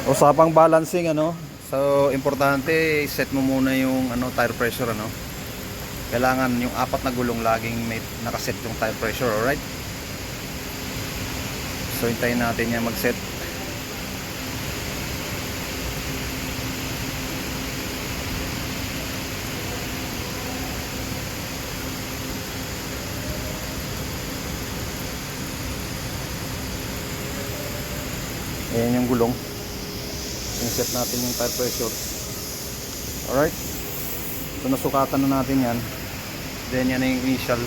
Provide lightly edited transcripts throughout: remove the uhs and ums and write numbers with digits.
Usapang balancing ano. So importante set mo muna yung tire pressure ano. Kailangan yung apat na gulong laging may nakaset yung tire pressure, alright? So hintayin natin yan mag-set. Ayan yung gulong. Set natin yung tire pressure. Alright? So nasukatan na natin yan. Then yan yung initial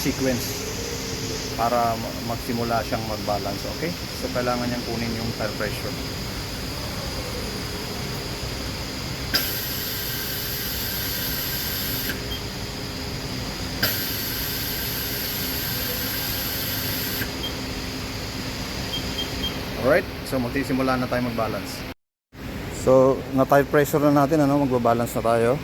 sequence para magsimula siyang mag-balance. Okay? So kailangan niyang kunin yung tire pressure. Alright? So magsisimula na tayo mag-balance. So na tire pressure na natin ano, magba-balance na tayo.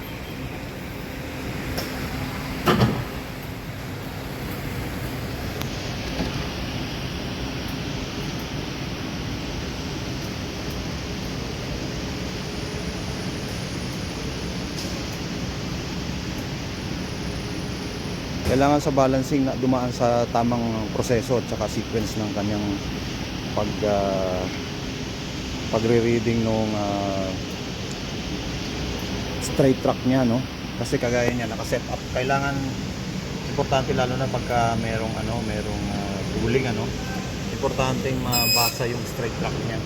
Kailangan sa balancing na dumaan sa tamang proseso at saka sequence ng kanyang pagre-reading nung straight track niya no, kasi kagaya niya naka-set up. Kailangan importante lalo na pagka merong ruling importanteng mabasa yung straight track niya,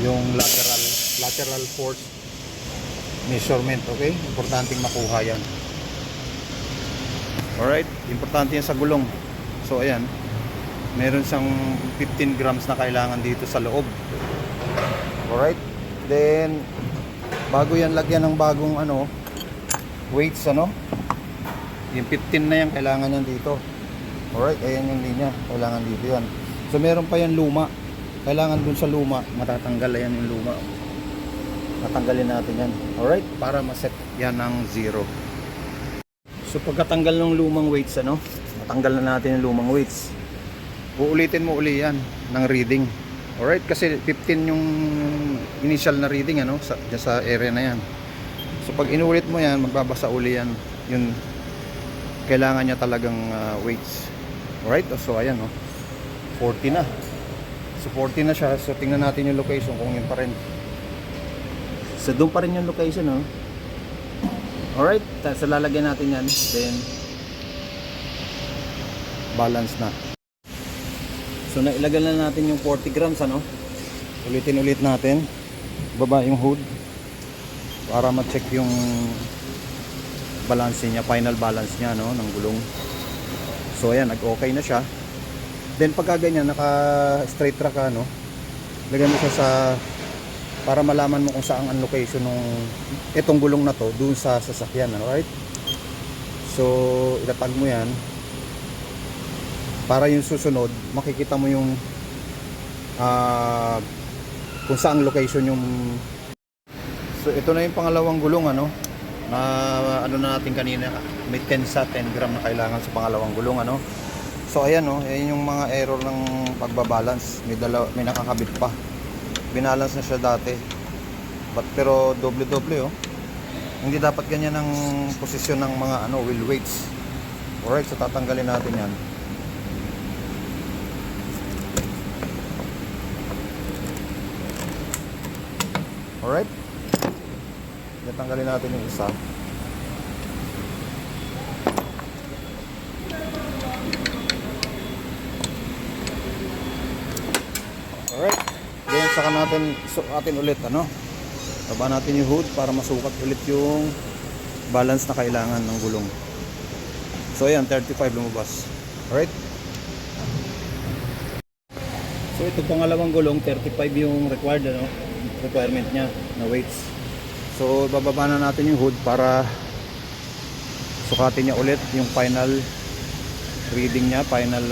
yung lateral force measurement. Okay, importanteng makuha yan. Alright, importante yan sa gulong. So ayan, meron siyang 15 grams na kailangan dito sa loob. Alright, then bago yan lagyan ng bagong weights yung 15 na yan kailangan yan dito. Alright, ayan yung linya, kailangan dito yan. So meron pa yan luma, kailangan dun sa luma matatanggal. Ayan yung luma, tatanggalin natin yan. Alright, para maset yan ng 0. So pagkatanggal ng lumang weights natanggal na natin yung lumang weights, uulitin mo uli yan ng reading. Alright, kasi 15 yung initial na reading sa area na yan. So pag inulit mo yan, magbabasa uli yan yung kailangan niya talagang weights. Alright, so ayan 40 na. So 40 na siya. So tingnan natin yung location kung yun pa rin. So doon pa rin yung location Alright, so lalagyan natin yan, then balance na. So nailagay na natin yung 40 grams ulitin ulit natin, baba yung hood para ma-check yung balance niya, final balance niya ng gulong. So ayan, nag-okay na siya. Then pagka ganyan, naka straight track lagyan mo siya sa, para malaman mo kung saan ang location ng itong gulong na to doon sa sasakyan. Alright, so itatag mo yan para yung susunod makikita mo yung kung saan location yung. So ito na yung pangalawang gulong na natin kanina, may 10 gram na kailangan sa pangalawang gulong So ayan ayan yung mga error ng pagbabalance. May nakakabit pa, binalance na siya dati, pero doble hindi dapat ganyan ang posisyon ng mga wheel weights. Alright, so tatanggalin natin yan. Alright, tatanggalin natin yung isa. Alright, then saka natin sukatin ulit baba natin yung hood para masukat ulit yung balance na kailangan ng gulong. So ayan, 35 lumabas. Alright, so ito pangalawang gulong, 35 yung requirement niya na weights. So bababa na natin yung hood para sukatin niya ulit yung final reading niya, final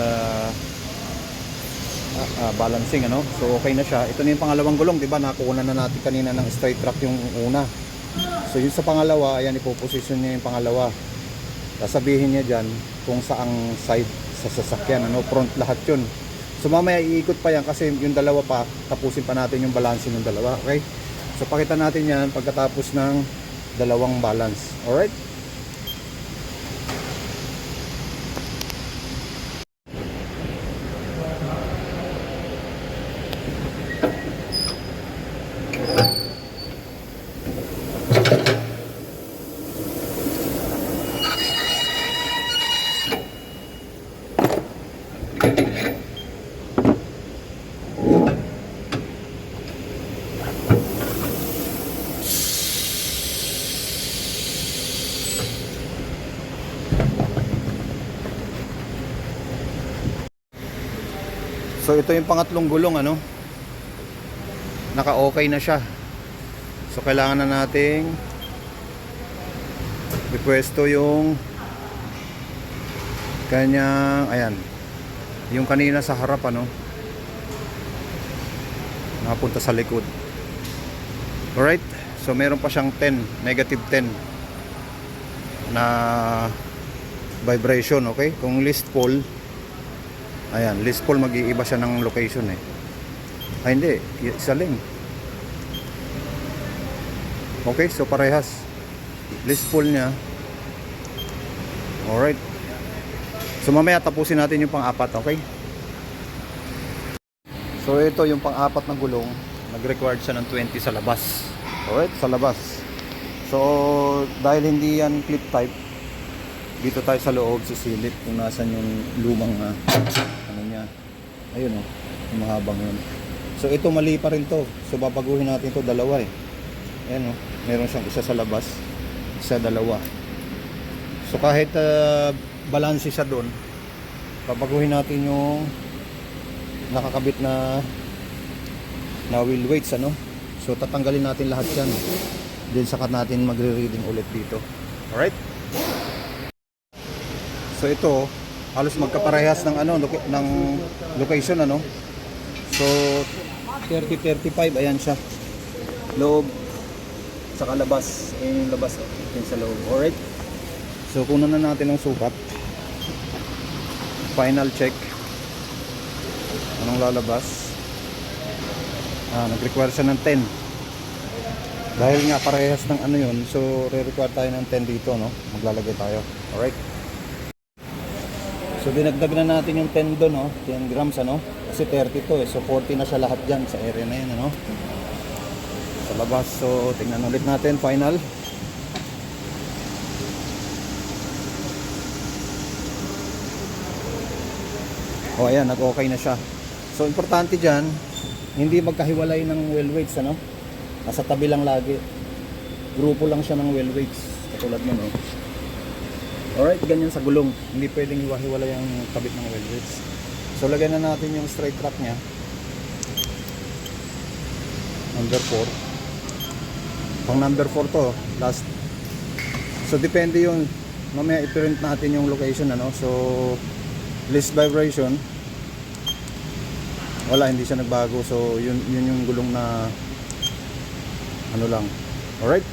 balancing So okay na siya. Ito na yung pangalawang gulong, di ba? Nakuha na natin kanina ng straight track yung una. So yun sa pangalawa, ayan, ipoposition niya yung pangalawa. Sasabihin niya dyan kung saang sa sasakyan, ano, front lahat yun. So mamaya iikot pa yan kasi yung dalawa pa, tapusin pa natin yung balance ng dalawa, okay? So pakita natin yan pagkatapos ng dalawang balance. Alright? So ito yung pangatlong gulong, ano, naka-okay na siya. So kailangan na nating ipwesto yung kanyang, ayan, yung kanina sa harap, ano, napunta sa likod. Alright, so meron pa siyang 10, negative 10 na vibration, okay? Kung list pole, ayan, list pole, mag-iiba siya ng location eh. Ay hindi, isa lang. Okay, so parehas. List pole niya. Alright. So mamaya tapusin natin yung pang-apat, okay? So ito yung pang-apat na gulong. Nag-required siya ng 20 sa labas. Alright, sa labas. So dahil hindi yan clip type, dito tayo sa loob sisilip kung nasan yung lumang ano niya. Ayun oh, yung mahabang yun. So ito mali pa rin to. So babaguhin natin to, dalawa eh. Ayan oh, meron siyang isa sa labas, isa dalawa. So kahit balance siya doon, babaguhin natin yung nakakabit na wheel weights, ano. So tatanggalin natin lahat yan. Then saka natin magre-reading ulit dito. Alright? So ito, halos magkaparehas ng ano, ng location, ano. So 30-35, ayan siya. Loob saka labas. Ayan yung labas, ayan sa loob. Alright? So kunan na natin ang sukat. Final check. Anong lalabas? Nag-require siya ng 10. Dahil nga parehas ng ano yun, so re-require tayo ng 10 dito, no? Maglalagay tayo. Alright? So dinagdag na natin yung 10 doon, no? 10 grams, ano? Kasi 30 to eh. So 40 na siya lahat dyan sa area na yun, ano? Sa labas. So tingnan ulit natin, final. O ayan, nag-okay na siya. So importante dyan, hindi magkahiwalay ng wheel weights, ano? Nasa tabi lang lagi. Grupo lang siya ng wheel weights. Katulad nun, oh. Alright, ganyan sa gulong. Hindi pwedeng hiwa-hiwalay ang kabit ng wheel weights. So lagyan na natin yung straight track nya. Number 4. Pang number 4 to, last. So depende yun. Mamaya i-print natin yung location, ano? So list vibration, wala, hindi siya nagbago. So yun yung gulong na ano lang. Alright?